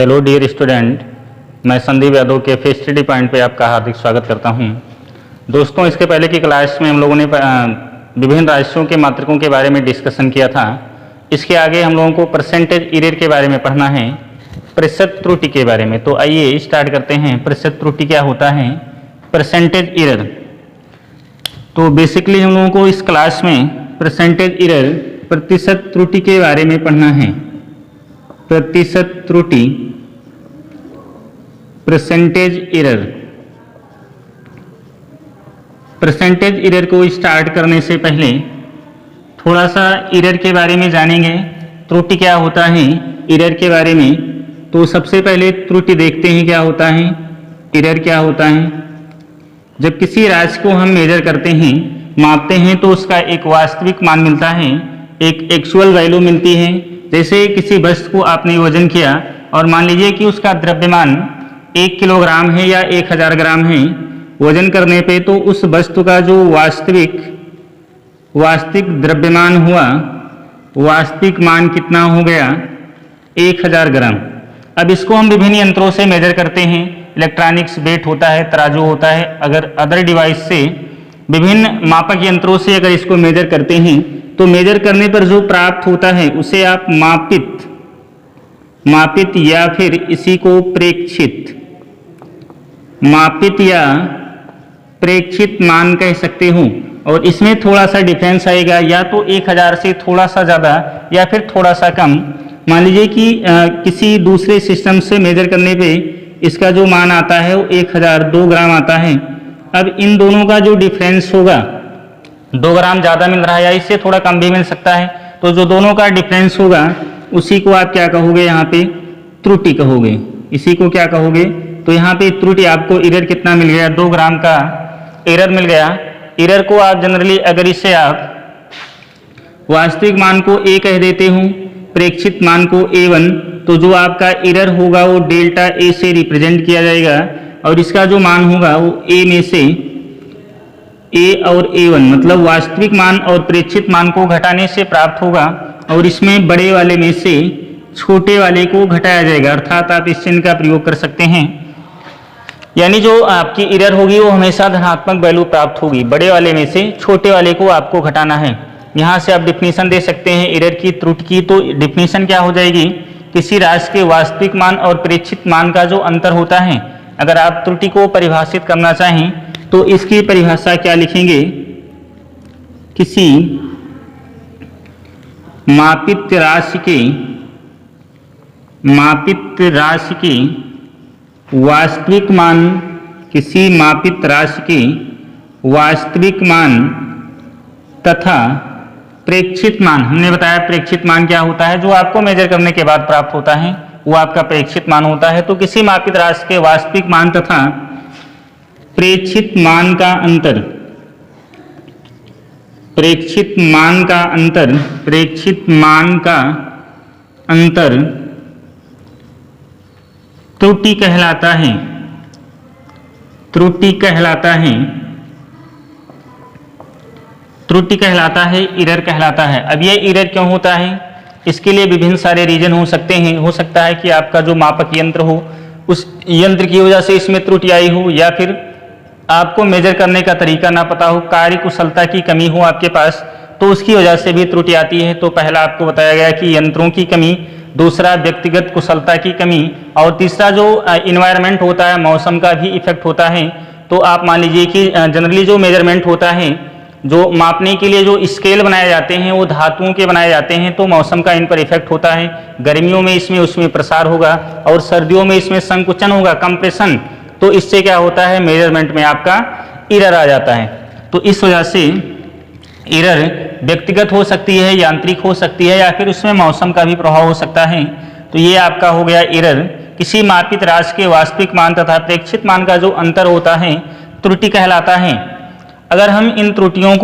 Hello dear student, मैं संदीप यादव के study point पे आपका हार्दिक स्वागत करता हूं। दोस्तों, इसके पहले की क्लास में हम लोगों ने विभिन्न राशियों के मात्रकों के बारे में डिस्कशन किया था। इसके आगे हम लोगों को परसेंटेज एरर के बारे में पढ़ना है, प्रतिशत त्रुटि के बारे में। तो आइए स्टार्ट करते हैं। प्रतिशत त्रुटि क्या होता है, परसेंटेज एरर। तो बेसिकली हम लोगों को इस क्लास में परसेंटेज एरर, प्रतिशत त्रुटि के बारे में पढ़ना है। प्रतिशत त्रुटि, परसेंटेज एरर। परसेंटेज एरर को स्टार्ट करने से पहले थोड़ा सा एरर के बारे में जानेंगे। त्रुटि क्या होता है एरर के बारे में। तो सबसे पहले त्रुटि देखते हैं क्या होता है, एरर क्या होता है। जब किसी राशि को हम मेजर करते हैं, मापते हैं, तो उसका एक वास्तविक मान मिलता है, एक एक्चुअल वैल्यू मिलती है। जैसे किसी वस्तु को आपने वजन किया और मान लीजिए कि उसका द्रव्यमान 1 किलोग्राम है या 1000 ग्राम है। वजन करने पे तो उस वस्तु का जो वास्तविक द्रव्यमान हुआ, वास्तविक मान कितना हो गया, 1000 ग्राम। अब इसको हम विभिन्न यंत्रों से मेजर करते हैं। इलेक्ट्रॉनिक्स वेट होता है, तराजू होता है। अगर अदर डिवाइस से, विभिन्न मापक यंत्रों से अगर इसको मेजर करते हैं, तो मेजर करने पर जो प्राप्त होता है उसे आप मापित या फिर इसी को मापित या प्रेक्षित मान कह सकते हो। और इसमें थोड़ा सा डिफरेंस आएगा, या तो 1000 से थोड़ा सा ज़्यादा या फिर थोड़ा सा कम। मान लीजिए कि किसी दूसरे सिस्टम से मेजर करने पे इसका जो मान आता है वो 1002 ग्राम आता है। अब इन दोनों का जो डिफरेंस होगा, 2 ग्राम ज़्यादा मिल रहा है या इससे थोड़ा कम भी मिल सकता है, तो जो दोनों का डिफरेंस होगा उसी को आप क्या कहोगे, यहाँ पे त्रुटि कहोगे। इसी को क्या कहोगे, तो यहाँ पे त्रुटि। आपको एरर कितना मिल गया, 2 ग्राम का एरर मिल गया। एरर को आप जनरली अगर इसे आप वास्तविक मान को A कह देते हो, प्रेक्षित मान को A1, तो जो आपका एरर होगा वो डेल्टा A से रिप्रेजेंट किया जाएगा। और इसका जो मान होगा वो A में से A और A1, मतलब वास्तविक मान और प्रेक्षित मान को घटाने से प्राप्त होगा। और इसमें बड़े वाले में से छोटे वाले को घटाया जाएगा, अर्थात आप इस चिन्ह का प्रयोग कर सकते हैं। यानी जो आपकी एरर होगी वो हमेशा धनात्मक वैल्यू प्राप्त होगी। बड़े वाले में से छोटे वाले को आपको घटाना है। यहाँ से आप डिफिनीशन दे सकते हैं एरर की, त्रुटि की। तो डिफिनीशन क्या हो जाएगी, किसी राशि के वास्तविक मान और प्रेक्षित मान का जो अंतर होता है। अगर आप त्रुटि को परिभाषित करना चाहें तो इसकी परिभाषा क्या लिखेंगे, किसी मापित राशि के वास्तविक मान, किसी मापित राशि के वास्तविक मान तथा प्रेक्षित मान। हमने बताया प्रेक्षित मान क्या होता है, जो आपको मेजर करने के बाद प्राप्त होता है वो आपका प्रेक्षित मान होता है। तो किसी मापित राशि के वास्तविक मान तथा प्रेक्षित मान का अंतर, प्रेक्षित मान का अंतर त्रुटि कहलाता है। त्रुटि कहलाता है, एरर कहलाता है। अब ये एरर क्यों होता है, इसके लिए विभिन्न सारे रीजन हो सकते हैं। हो सकता है कि आपका जो मापक यंत्र हो, उस यंत्र की वजह से इसमें त्रुटि आई हो, या फिर आपको मेजर करने का तरीका ना पता हो, कार्य कुशलता की कमी हो आपके पास, तो उसकी वजह से भी त्रुटि आती है। तो पहला आपको बताया गया कि यंत्रों की कमी, दूसरा व्यक्तिगत कुशलता की कमी, और तीसरा जो इन्वायरमेंट होता है, मौसम का भी इफेक्ट होता है। तो आप मान लीजिए कि जनरली जो मेजरमेंट होता है, जो मापने के लिए जो स्केल बनाए जाते हैं वो धातुओं के बनाए जाते हैं, तो मौसम का इन पर इफेक्ट होता है। गर्मियों में इसमें उसमें प्रसार होगा और सर्दियों में इसमें संकुचन होगा, कंप्रेशन। तो इससे क्या होता है, मेजरमेंट में आपका एरर आ जाता है। तो इस वजह से एरर व्यक्तिगत हो सकती है, यांत्रिक हो सकती है, या फिर उसमें मौसम का भी प्रभाव हो सकता है। तो ये आपका हो गया एरर। किसी मापित राशि के वास्तविक मान तथा प्रेक्षित मान का जो अंतर होता है त्रुटि कहलाता है। अगर हम इन त्रुटियों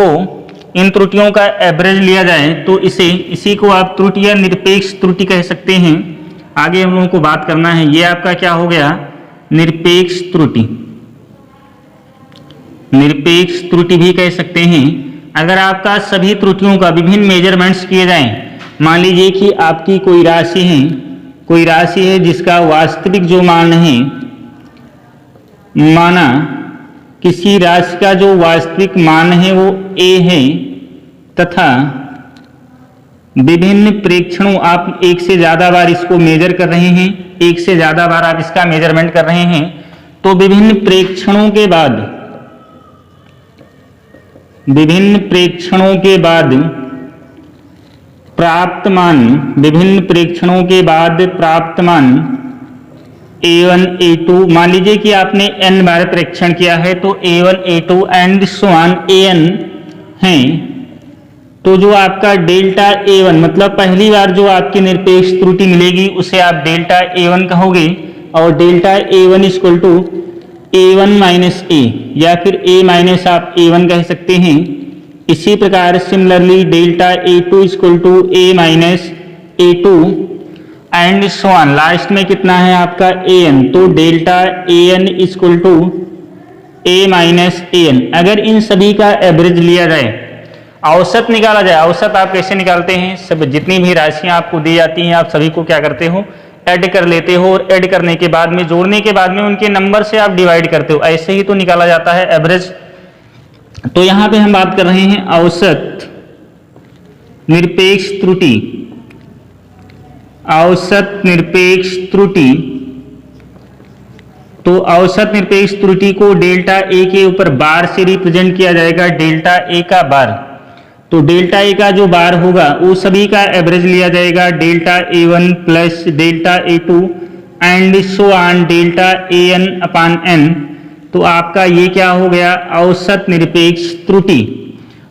का एवरेज लिया जाए तो इसी को आप त्रुटि या निरपेक्ष त्रुटि कह सकते हैं। आगे हम लोगों को बात करना है, ये आपका क्या हो गया, निरपेक्ष त्रुटि। निरपेक्ष त्रुटि भी कह सकते हैं। अगर आपका सभी त्रुटियों का विभिन्न मेजरमेंट्स किए जाएं, मान लीजिए कि आपकी कोई राशि है कोई राशि है जिसका वास्तविक जो मान है, माना किसी राशि का जो वास्तविक मान है वो a है तथा विभिन्न प्रेक्षणों, आप एक से ज्यादा बार इसको मेजर कर रहे हैं, एक से ज्यादा बार आप इसका मेजरमेंट कर रहे हैं, तो विभिन्न प्रेक्षणों के बाद प्राप्त मान, विभिन्न प्रेक्षणों के बाद प्राप्त मान a1 a2, मान लीजिए कि आपने n बार प्रेक्षण किया है तो a1 a2 and so on an हैं, तो जो आपका डेल्टा a1 मतलब पहली बार जो आपकी निरपेक्ष त्रुटि मिलेगी उसे आप डेल्टा a1 कहोगे, और delta a1 equal to a1 minus a, या फिर a माइनस आप a1 कह सकते हैं। इसी प्रकार similarly delta a2 equal to a minus a2 and so on, last में कितना है आपका an, तो delta an equal to a minus an। अगर इन सभी का एवरेज लिया जाए, औसत निकाला जाए, औसत आप कैसे निकालते हैं, सब जितनी भी राशियां आपको दी जाती हैं आप सभी को क्या करते हो, ऐड कर लेते हो, और ऐड करने के बाद में, जोड़ने के बाद में उनके नंबर से आप डिवाइड करते हो, ऐसे ही तो निकाला जाता है एवरेज। तो यहां पे हम बात कर रहे हैं औसत निरपेक्ष त्रुटि, औसत निरपेक्ष त्रुटि। तो औसत निरपेक्ष त्रुटि को डेल्टा ए के ऊपर बार से रिप्रेजेंट किया जाएगा, डेल्टा ए का बार। तो डेल्टा ए का जो बार होगा वो सभी का एवरेज लिया जाएगा, delta a1 plus delta a2 and so on delta an upon n। तो आपका ये क्या हो गया, औसत निरपेक्ष त्रुटि।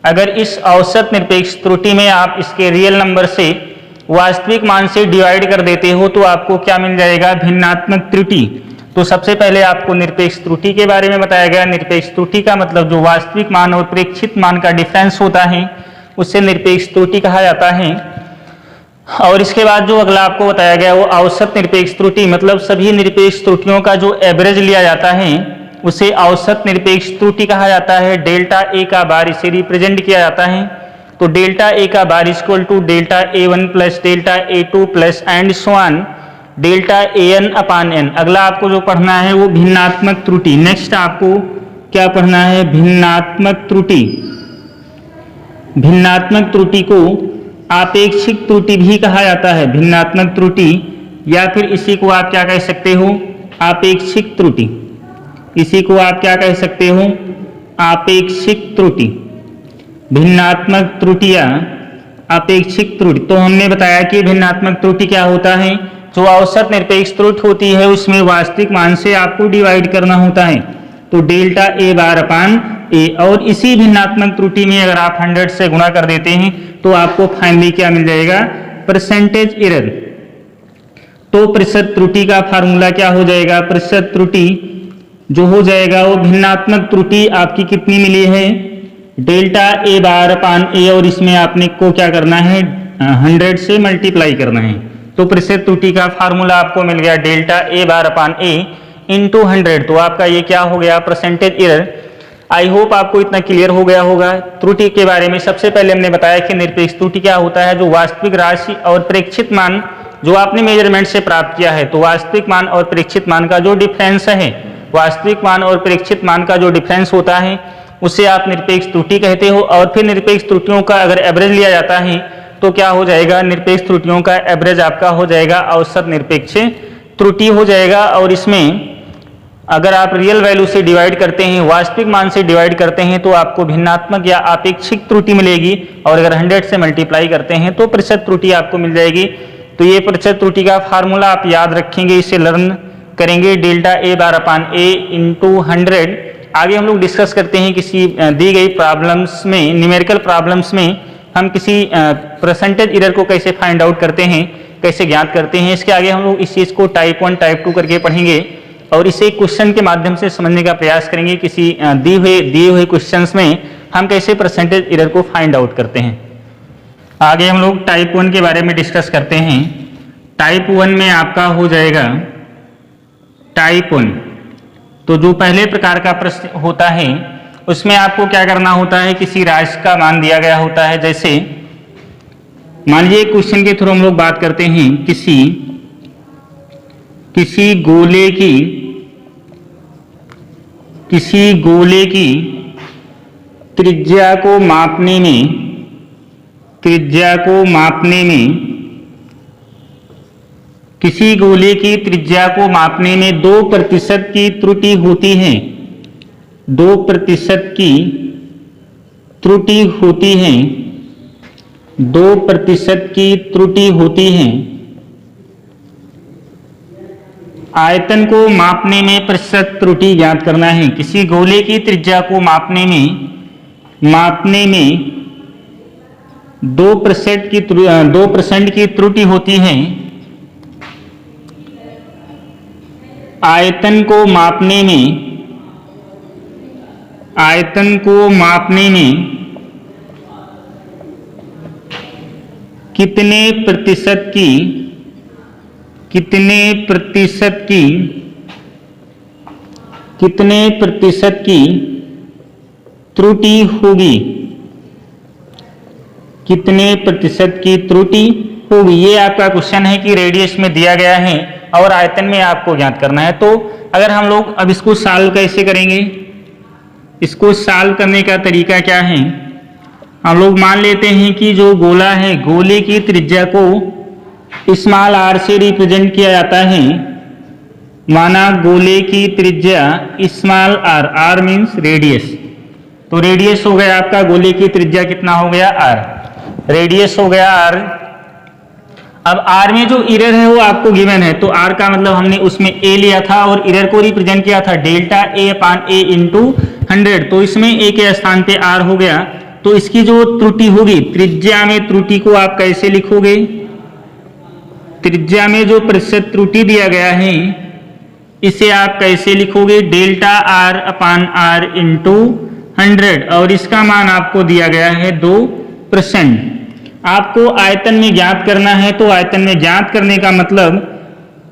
अगर इस औसत निरपेक्ष त्रुटि में आप इसके रियल नंबर से वास्तविक मान से डिवाइड कर देते हो तो आपको क्या मिल जाएगा, भिन्नात्मक त्रुटि। तो सबसे पहले आपको निरपेक्ष त्रुटि के बारे में बताया गया। निरपेक्ष त्रुटि का मतलब जो वास्तविक मान और प्रेक्षित मान का डिफरेंस होता है उससे निरपेक्ष त्रुटि कहा जाता है। और इसके बाद जो अगला आपको बताया गया वो औसत निरपेक्ष त्रुटि, मतलब सभी निरपेक्ष त्रुटियों का जो एवरेज लिया जाता है उसे औसत निरपेक्ष त्रुटि कहा जाता है। डेल्टा ए का बार इसे रिप्रेजेंट किया जाता है, तो डेल्टा ए का bar equal to delta a1 plus delta a2 plus and so on delta an upon n। अगला आपको जो पढ़ना है वो भिन्नात्मक त्रुटि। नेक्स्ट आपको क्या पढ़ना है, भिन्नात्मक त्रुटि। भिन्नात्मक त्रुटि को आपेक्षिक त्रुटि भी कहा जाता है, भिन्नात्मक त्रुटि, या फिर इसी को आप क्या कह सकते हो, आपेक्षिक त्रुटि। इसी को आप क्या कह सकते हो, आपेक्षिक त्रुटि। भिन्नात्मक त्रुटि या आपेक्षिक त्रुटि। तो हमने बताया कि भिन्नात्मक त्रुटि क्या होता है, जो औसत निरपेक्ष त्रुटि होती है उसमें वास्तविक मान से आपको डिवाइड करना होता है, तो डेल्टा ए बार अपान ए। और इसी भिन्नात्मक त्रुटि में अगर आप 100 से गुणा कर देते हैं तो आपको फाइनली क्या मिल जाएगा, परसेंटेज एरर। तो प्रतिशत त्रुटि का फार्मूला क्या हो जाएगा, प्रतिशत त्रुटि जो हो जाएगा वो भिन्नात्मक त्रुटि आपकी कितनी मिली है, डेल्टा ए बार अपान ए, और इसमें आपने को क्या करना है, 100 से मल्टीप्लाई करना है। तो प्रतिशत त्रुटि का फार्मूला आपको मिल गया delta A bar upon A into 100। तो आपका ये क्या हो गया, परसेंटेज एरर। आई होप आपको इतना क्लियर हो गया होगा त्रुटि के बारे में। सबसे पहले हमने बताया कि निरपेक्ष त्रुटि क्या होता है, जो वास्तविक राशि और प्रेक्षित मान जो आपने मेजरमेंट से प्राप्त किया है, तो वास्तविक मान और प्रेक्षित मान का जो डिफरेंस है, वास्तविक मान और प्रेक्षित मान का जो डिफरेंस होता है उसे आप निरपेक्ष त्रुटि कहते हो। और फिर निरपेक्ष त्रुटियों का अगर एवरेज लिया जाता है तो क्या हो जाएगा, निरपेक्ष त्रुटियों का एवरेज आपका हो जाएगा औसत निरपेक्ष त्रुटि हो जाएगा। और इसमें अगर आप रियल वैल्यू से डिवाइड करते हैं, वास्तविक मान से डिवाइड करते हैं तो आपको भिन्नात्मक या आपेक्षिक त्रुटि मिलेगी, और अगर 100 से मल्टीप्लाई करते हैं तो प्रतिशत त्रुटि आपको मिल जाएगी। तो ये प्रतिशत त्रुटि का फार्मूला आप याद रखेंगे, इसे लर्न करेंगे, delta A bar upon A into 100। आगे हम लोग डिस्कस करते हैं किसी दी गई प्रॉब्लम्स में, न्यूमेरिकल प्रॉब्लम्स में हम किसी परसेंटेज एरर को कैसे फाइंड आउट करते हैं, कैसे ज्ञात करते हैं। इसके आगे हम लोग इस चीज़ को टाइप 1 टाइप 2 करके पढ़ेंगे और इसे क्वेश्चन के माध्यम से समझने का प्रयास करेंगे। किसी दिए हुए क्वेश्चंस में हम कैसे परसेंटेज एरर को फाइंड आउट करते हैं। आगे हम लोग टाइप 1 के बारे में डिस्कस करते हैं। टाइप 1 में आपका हो जाएगा टाइप 1। तो जो पहले प्रकार का प्रश्न होता है उसमें आपको क्या करना होता है, किसी राशि का मान दिया गया होता है। जैसे मान लीजिए क्वेश्चन के थ्रू हम लोग बात करते हैं, किसी किसी गोले की त्रिज्या को मापने किसी गोले की त्रिज्या को मापने में 2% की त्रुटि होती है, 2% की त्रुटि होती है, 2% की त्रुटि होती है। आयतन को मापने में प्रतिशत त्रुटि ज्ञात करना है। किसी गोले की त्रिज्या को मापने में 2% की त्रुटि होती है। आयतन को मापने में कितने प्रतिशत की त्रुटि होगी, कितने प्रतिशत की त्रुटि होगी। ये आपका क्वेश्चन है कि रेडियस में दिया गया है और आयतन में आपको ज्ञात करना है। तो अगर हम लोग अब इसको सॉल्व कैसे करेंगे, इसको सॉल्व करने का तरीका क्या है, हम लोग मान लेते हैं कि जो गोला है, गोले की त्रिज्या को स्मॉल r से रिप्रेजेंट किया जाता है। माना गोले की त्रिज्या स्मॉल r मीन्स रेडियस, तो रेडियस हो गया आपका, गोले की त्रिज्या कितना हो गया r, रेडियस हो गया r। अब r में जो एरर है वो आपको गिवन है, तो r का मतलब हमने उसमें a लिया था और एरर को रिप्रेजेंट किया था डेल्टा a/a इंटू 100, तो इसमें a के स्थान पे r हो गया। तो इसकी जो त्रुटि होगी, त्रिज्या में त्रुटि को आप कैसे लिखोगे, त्रिज्या में जो प्रतिशत त्रुटि दिया गया है इसे आप कैसे लिखोगे, डेल्टा r/r इंटू 100, और इसका मान आपको दिया गया है 2%। आपको आयतन में ज्ञात करना है, तो आयतन में ज्ञात करने का मतलब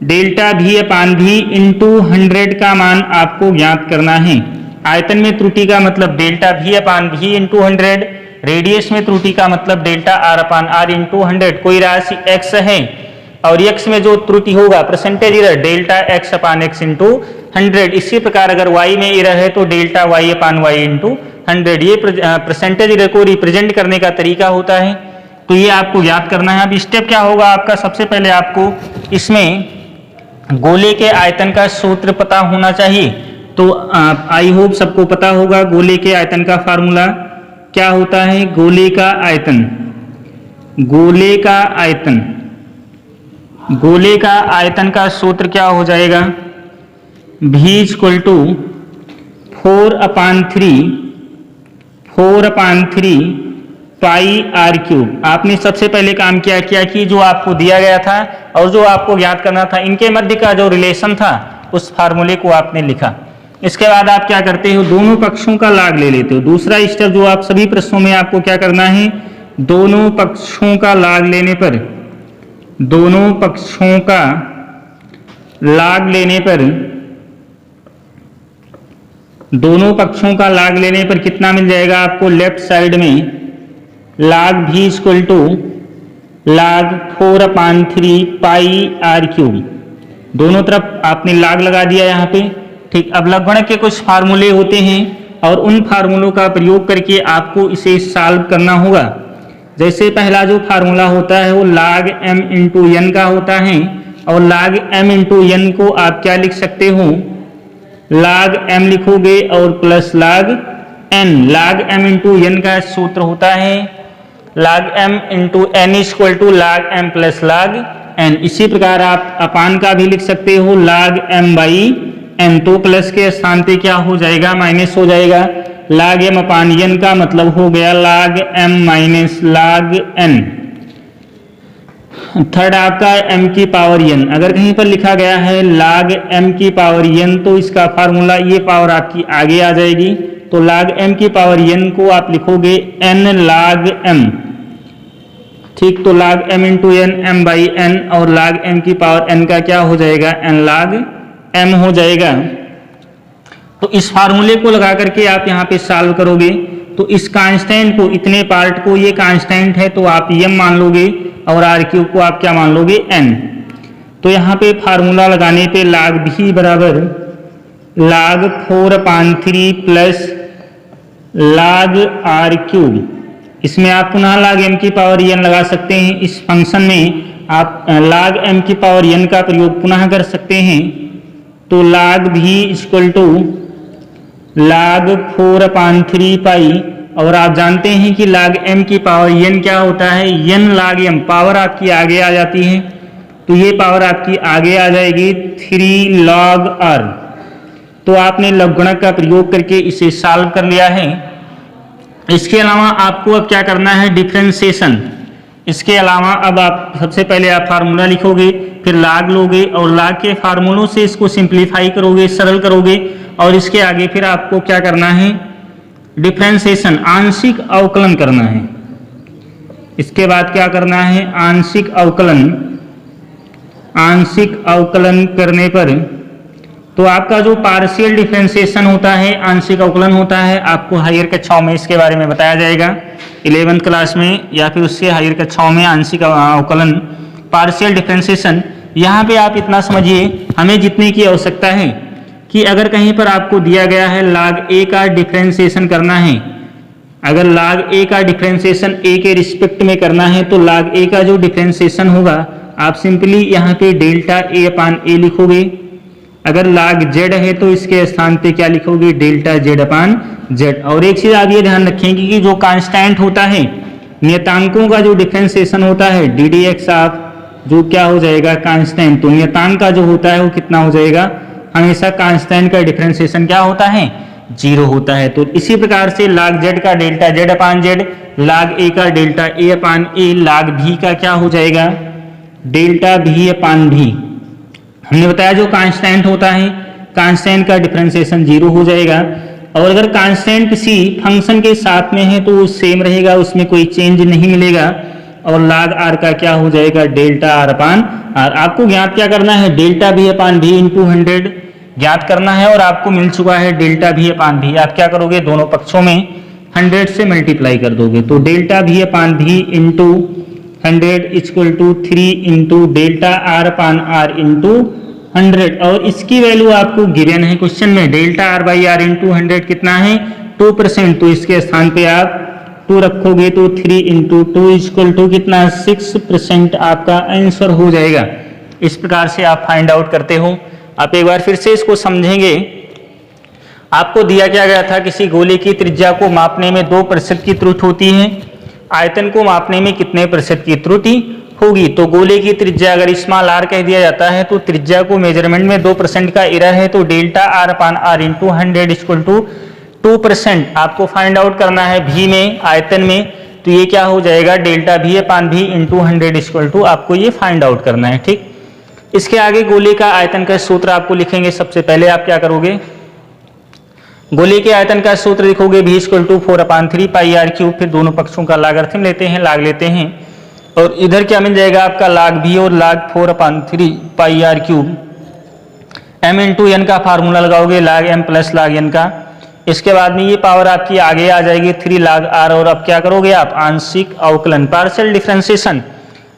डेल्टा v/v इंटू 100 का मान आपको ज्ञात करना है। आयतन में त्रुटि का मतलब डेल्टा v/v इंटू 100, रेडियस में त्रुटि का मतलब डेल्टा r/r इंटू 100। कोई राशि x है और x में जो त्रुटि होगा percentage error delta x/x into 100। इसी प्रकार अगर y में एरर है तो डेल्टा y/y इंटू 100। ये परसेंटेज एरर को रिप्रेजेंट करने का तरीका होता है, तो ये आपको याद करना है। अब स्टेप क्या होगा आपका, सबसे पहले आपको इसमें गोले के आयतन का सूत्र पता होना चाहिए। तो आई होप सबको पता होगा गोले के आयतन का फार्मूला क्या होता है। गोले का आयतन का सूत्र क्या हो जाएगा, v = 4/3 पाई r³। आपने सबसे पहले काम क्या किया कि जो आपको दिया गया था और जो आपको ज्ञात करना था, इनके मध्य का जो रिलेशन था उस फार्मूले को आपने लिखा। इसके बाद आप क्या करते हो, दोनों पक्षों का लाग ले लेते हो। दूसरा स्टेप जो आप सभी प्रश्नों में आपको क्या करना है, दोनों पक्षों का लाग लेने पर कितना मिल जाएगा आपको, लेफ्ट साइड में log v = log 4/3 पाई r³। दोनों तरफ आपने लाग लगा दिया यहाँ पे, ठीक। अब लघुगणक के कुछ फार्मूले होते हैं और उन फार्मूलों का प्रयोग करके आपको इसे सॉल्व करना होगा। जैसे पहला जो फार्मूला होता है वो log m इंटू n का होता है, और log m इंटू n को आप क्या लिख सकते हो, log m लिखोगे और plus log n। log m into n का सूत्र होता है log m into n = log m plus log n। इसी प्रकार आप अपान का भी लिख सकते हो log m/n, तो प्लस के स्थान पे क्या हो जाएगा, माइनस हो जाएगा। log m/n का मतलब हो गया log m minus log n। Third आपका m की पावर n, अगर कहीं पर लिखा गया है log m की पावर n तो इसका फार्मूला ये पावर आपकी आगे आ जाएगी। तो log m की पावर n को आप लिखोगे n log m, ठीक। तो log m into n m/n, और log m की पावर n का क्या हो जाएगा, n log m हो जाएगा। तो इस फार्मूले को लगा करके आप यहाँ पे सॉल्व करोगे तो इस कांस्टेंट को, इतने पार्ट को, ये कांस्टेंट है तो आप m मान लोगे और r³ को आप क्या मान लोगे, n। तो यहाँ पे फार्मूला लगाने पे log v बराबर log 4/3 plus log r cube. इसमें आप पुनः log m की पावर n लगा सकते हैं। इस फंक्शन में आप log m की पावर n का प्रयोग पुनः कर सकते हैं। तो log v equal to log 4/3 pi, और आप जानते हैं कि log m की पावर n क्या होता है, n log m, पावर आपकी आगे आ जाती है, तो ये पावर आपकी आगे आ जाएगी 3 log r। तो आपने लघुगणक का प्रयोग करके इसे सॉल्व कर लिया है। इसके अलावा आपको अब क्या करना है, डिफरेंशिएशन। इसके अलावा अब आप सबसे पहले आप फार्मूला लिखोगे, फिर log लोगे और log के फार्मूलों से इसको सिंप्लीफाई करोगे, सरल करोगे, और इसके आगे फिर आपको क्या करना है, डिफरेंशिएशन, आंशिक अवकलन करना है। इसके बाद क्या करना है, आंशिक अवकलन। आंशिक अवकलन करने पर तो आपका जो पार्शियल डिफरेंशिएशन होता है, आंशिक अवकलन होता है, आपको हायर कक्षाओं में इसके बारे में बताया जाएगा, 11वीं क्लास में या फिर उससे हायर कक्षाओं में आंशिक अवकलन, पार्शियल डिफरेंशिएशन। यहाँ पे आप इतना समझिए, हमें जितने की आवश्यकता है कि अगर कहीं पर आपको दिया गया है log a का डिफरेंशिएशन करना है, अगर log a का डिफरेंशिएशन a के रिस्पेक्ट में करना है, तो log a का जो डिफरेंशिएशन होगा आप सिंपली यहाँ पे डेल्टा a/a लिखोगे। अगर log z है तो इसके स्थान पे क्या लिखोगे, डेल्टा z/z। और एक चीज आप ये ध्यान रखेंगे कि जो कांस्टेंट होता है, नियतांकों का जो डिफरेंशिएशन होता है ddx ऑफ, जो क्या हो जाएगा, कांस्टेंट, तो नियतांक का जो होता है वो कितना हो जाएगा, हमेशा कांस्टेंट का डिफरेंशिएशन क्या होता है, 0 होता है। तो इसी प्रकार से log z का डेल्टा z/z, log a का डेल्टा a/a, log v का क्या हो जाएगा, डेल्टा v/v। हमने बताया जो कांस्टेंट होता है, कांस्टेंट का डिफरेंशिएशन 0 हो जाएगा। और अगर कांस्टेंट किसी फंक्शन के साथ में है तो वो सेम रहेगा, उसमें कोई चेंज नहीं मिलेगा। और log r का क्या हो जाएगा, डेल्टा r/r। आपको ज्ञात क्या करना है, डेल्टा v/v इंटू 100 ज्ञात करना है, और आपको मिल चुका है डेल्टा v/v। आप क्या करोगे, दोनों पक्षों में 100 से मल्टीप्लाई कर दोगे, तो delta v/v into 100 equal to 3 into delta r/r into 100। और इसकी वैल्यू आपको गिवन है क्वेश्चन में, डेल्टा r/r इंटू 100 कितना है, 2%। तो इसके स्थान पे आप 2 रखोगे, तो 3 इंटू 2 इक्वल टू कितना, 6% आपका आंसर हो जाएगा। इस प्रकार से आप फाइंड आउट करते हो। आप एक बार फिर से इसको समझेंगे। आपको दिया क्या गया था, किसी गोले की त्रिज्या को मापने में 2% की त्रुटि होती है, आयतन को मापने में कितने प्रतिशत की त्रुटि होगी। तो गोले की त्रिज्या अगर स्मॉल r कह दिया जाता है, तो त्रिज्या को मेजरमेंट में 2% का एरर है, तो delta r/r into 100 equal to 2% आपको फाइंड आउट करना है v में, आयतन में। तो ये क्या हो जाएगा, delta v/v into 100 equal to, आपको ये फाइंड आउट करना है। ठीक, इसके आगे गोले का आयतन का सूत्र आपको लिखेंगे। सबसे पहले आप क्या करोगे, गोले के आयतन का सूत्र लिखोगे, v equal to 4/3 pi r cube. फिर दोनों पक्षों का लॉगरिथम लेते हैं, log लेते हैं, और इधर क्या मिल जाएगा आपका, log v और log 4/3 pi r cube. m into n का फार्मूला लगाओगे, log m plus log n का। इसके बाद में ये पावर आपकी आगे आ जाएगी 3 log r। और अब क्या करोगे आप, आंशिक अवकलन, पार्शियल डिफरेंशिएशन,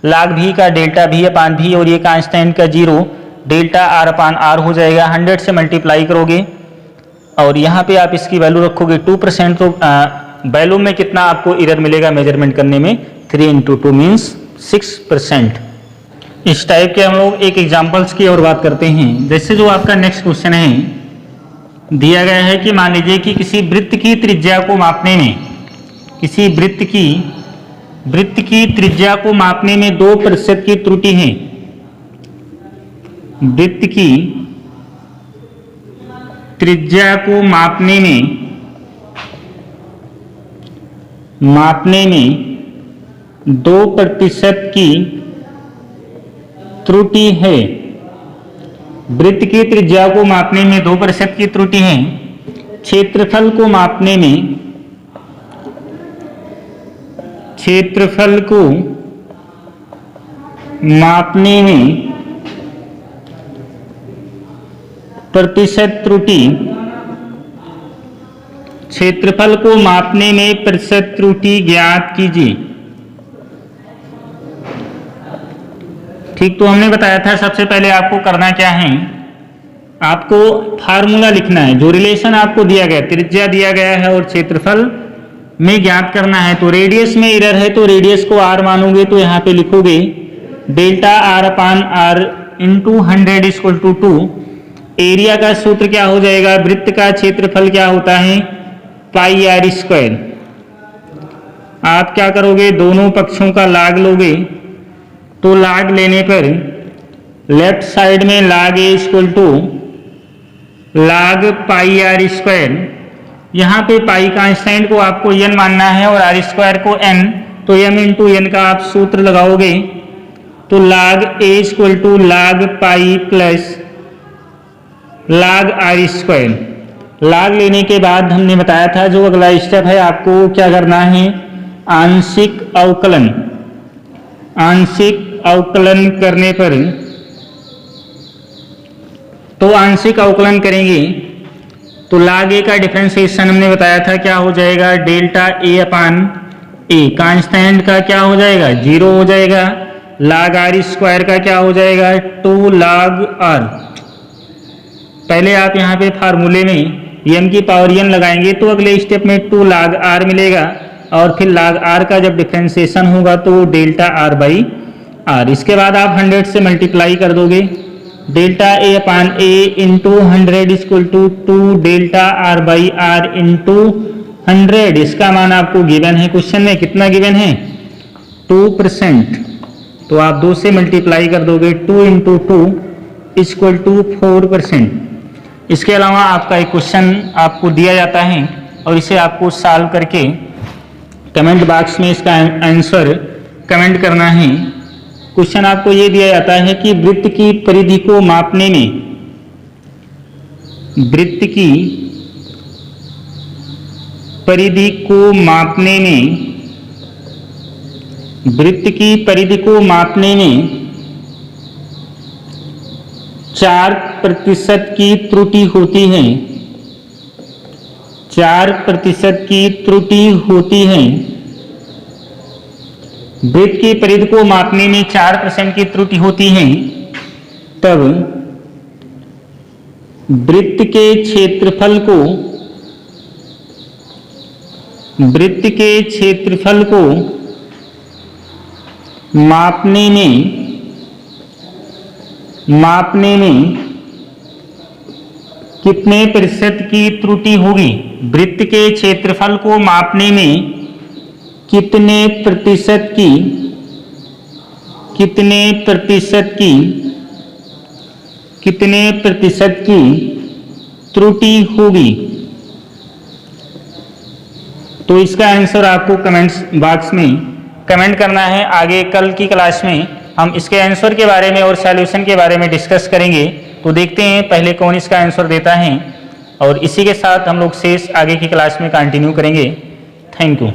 log v का डेल्टा v/v और ये कांस्टेंट का 0, डेल्टा r/r हो जाएगा। 100 से मल्टीप्लाई करोगे और यहाँ पे आप इसकी वैल्यू रखोगे 2%। तो वैल्यू में कितना आपको एरर मिलेगा मेजरमेंट करने में, 3 इंटू 2 मीन्स 6%। इस टाइप के हम लोग एक एग्जाम्पल्स की और बात करते हैं। जैसे जो आपका नेक्स्ट क्वेश्चन है, दिया गया है कि मान लीजिए कि किसी वृत्त की त्रिज्या को मापने में, किसी वृत्त की त्रिज्या को मापने में 2% की त्रुटि है। वृत्त की त्रिज्या को मापने में 2% की त्रुटि है। वृत्त की त्रिज्या को मापने में 2% की त्रुटि है। क्षेत्रफल को मापने में प्रतिशत त्रुटि, क्षेत्रफल को मापने में प्रतिशत त्रुटि ज्ञात कीजिए। ठीक, तो हमने बताया था सबसे पहले आपको करना क्या है, आपको फार्मूला लिखना है। जो रिलेशन आपको दिया गया, त्रिज्या दिया गया है और क्षेत्रफल में ज्ञात करना है। तो रेडियस में एरर है तो रेडियस को r मानोगे तो यहाँ पे लिखोगे delta r upon r into 100 equal to 2। Area का सूत्र क्या हो जाएगा, वृत्त का क्षेत्रफल क्या होता है, पाई r स्क्वायर। आप क्या करोगे, दोनों पक्षों का लाग लोगे, तो लाग लेने पर लेफ्ट साइड में लाग ए इक्वल टू लाग पाई r स्क्वायर। यहाँ पे पाई कांस्टेंट को आपको n मानना है और r स्क्वायर को n, तो m इंटू n का आप सूत्र लगाओगे तो लाग ए इक्वल टू लाग पाई प्लस लाग r स्क्वायर। लाग लेने के बाद हमने बताया था जो अगला स्टेप है आपको क्या करना है, आंशिक अवकलन। आंशिक अवकलन करने पर, तो आंशिक अवकलन करेंगे तो लाग ए का डिफरेंशिएशन हमने बताया था क्या हो जाएगा, delta A upon A. Constant का क्या हो जाएगा, 0 हो जाएगा। लाग r स्क्वायर का क्या हो जाएगा, 2 लाग r। पहले आप यहाँ पे फार्मूले में m की पावर n लगाएंगे तो अगले स्टेप में 2 लाग r मिलेगा और फिर लाग r का जब डिफरेंशिएशन होगा तो डेल्टा r बाई r। इसके बाद आप 100 से मल्टीप्लाई कर दोगे, delta A upon A into 100 equal to 2 delta r by r into 100। इसका मान आपको गिवन है, क्वेश्चन में कितना गिवन है, 2%। तो आप 2 से मल्टीप्लाई कर दोगे, 2 इंटू 2 इक्वल टू 4%। इसके अलावा आपका एक क्वेश्चन आपको दिया जाता है और इसे आपको सॉल्व करके कमेंट बॉक्स में इसका आंसर कमेंट करना है। क्वेश्चन आपको ये दिया जाता है कि वृत्त की परिधि को मापने में, वृत्त की परिधि को मापने में, वृत्त की परिधि को मापने में 4% की त्रुटि होती है, 4% की त्रुटि होती है। वृत्त की परिधि को मापने में 4% की त्रुटि होती है, तब वृत्त के क्षेत्रफल को, वृत्त के क्षेत्रफल को मापने में कितने प्रतिशत की त्रुटि होगी, वृत्त के क्षेत्रफल को मापने में कितने प्रतिशत की, कितने प्रतिशत की, कितने प्रतिशत की त्रुटि होगी। तो इसका आंसर आपको कमेंट्स बॉक्स में कमेंट करना है। आगे कल की क्लास में हम इसके आंसर के बारे में और सॉल्यूशन के बारे में डिस्कस करेंगे। तो देखते हैं पहले कौन इसका आंसर देता है और इसी के साथ हम लोग शेष आगे की क्लास में कंटिन्यू करेंगे। Thank you.